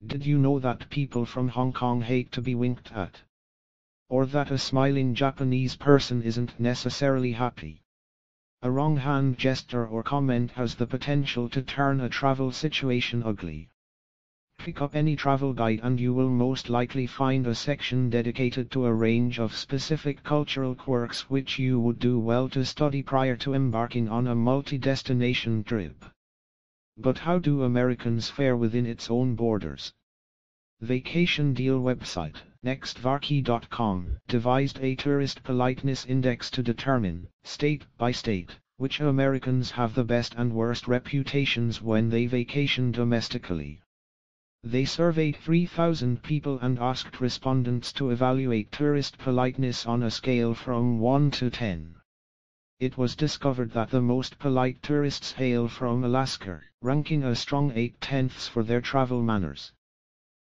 Did you know that people from Hong Kong hate to be winked at? Or that a smiling Japanese person isn't necessarily happy? A wrong hand gesture or comment has the potential to turn a travel situation ugly. Pick up any travel guide and you will most likely find a section dedicated to a range of specific cultural quirks which you would do well to study prior to embarking on a multi-destination trip. But how do Americans fare within its own borders? Vacation deal website, nextvarkey.com, devised a tourist politeness index to determine, state by state, which Americans have the best and worst reputations when they vacation domestically. They surveyed 3,000 people and asked respondents to evaluate tourist politeness on a scale from 1 to 10. It was discovered that the most polite tourists hail from Alaska, ranking a strong 8/10 for their travel manners.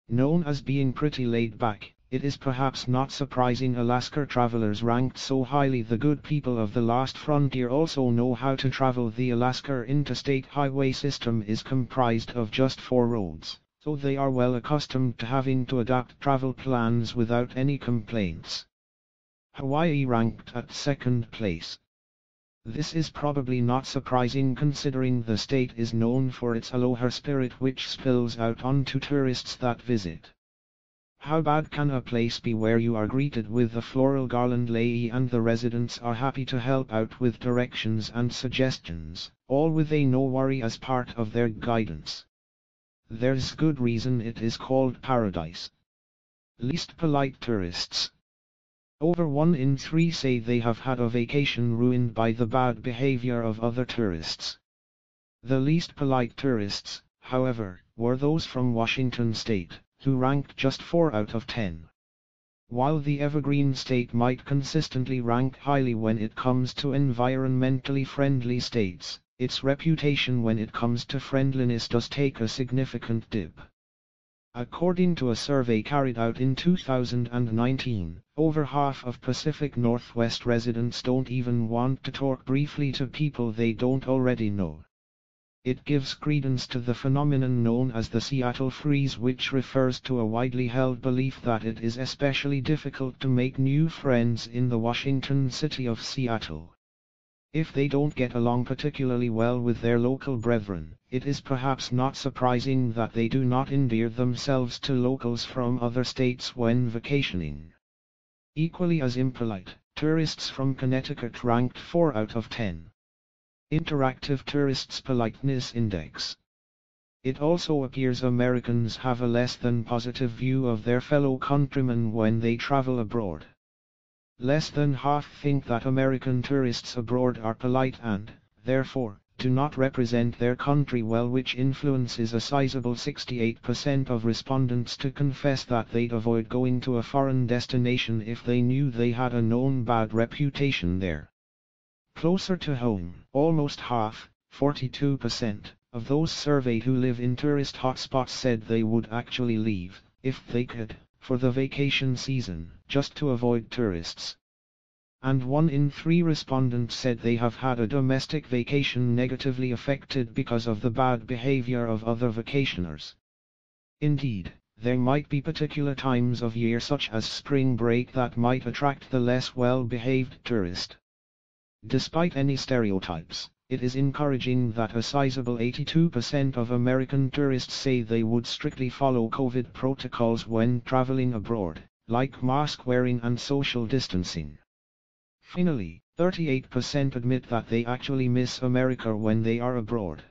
Known as being pretty laid back, it is perhaps not surprising Alaska travelers ranked so highly. The good people of the last frontier also know how to travel. The Alaska interstate highway system is comprised of just 4 roads, so they are well accustomed to having to adapt travel plans without any complaints. Hawaii ranked at 2nd place. This is probably not surprising considering the state is known for its aloha spirit which spills out onto tourists that visit. How bad can a place be where you are greeted with a floral garland lei and the residents are happy to help out with directions and suggestions, all with a no worry as part of their guidance? There's good reason it is called paradise. Least polite tourists. Over 1 in 3 say they have had a vacation ruined by the bad behavior of other tourists. The least polite tourists, however, were those from Washington state, who ranked just 4 out of 10. While the evergreen state might consistently rank highly when it comes to environmentally friendly states, its reputation when it comes to friendliness does take a significant dip. According to a survey carried out in 2019, over half of Pacific Northwest residents don't even want to talk briefly to people they don't already know. It gives credence to the phenomenon known as the Seattle freeze, which refers to a widely held belief that it is especially difficult to make new friends in the Washington city of Seattle. If they don't get along particularly well with their local brethren, it is perhaps not surprising that they do not endear themselves to locals from other states when vacationing. Equally as impolite, tourists from Connecticut ranked 4 out of 10. Interactive Tourists Politeness Index. It also appears Americans have a less than positive view of their fellow countrymen when they travel abroad. Less than half think that American tourists abroad are polite and, therefore, do not represent their country well, which influences a sizable 68% of respondents to confess that they'd avoid going to a foreign destination if they knew they had a known bad reputation there. Closer to home, almost half, 42%, of those surveyed who live in tourist hotspots said they would actually leave, if they could, for the vacation season, just to avoid tourists. And 1 in 3 respondents said they have had a domestic vacation negatively affected because of the bad behavior of other vacationers. Indeed, there might be particular times of year such as spring break that might attract the less well-behaved tourist. Despite any stereotypes, it is encouraging that a sizable 82% of American tourists say they would strictly follow COVID protocols when traveling abroad, like mask wearing and social distancing. Finally, 38% admit that they actually miss America when they are abroad.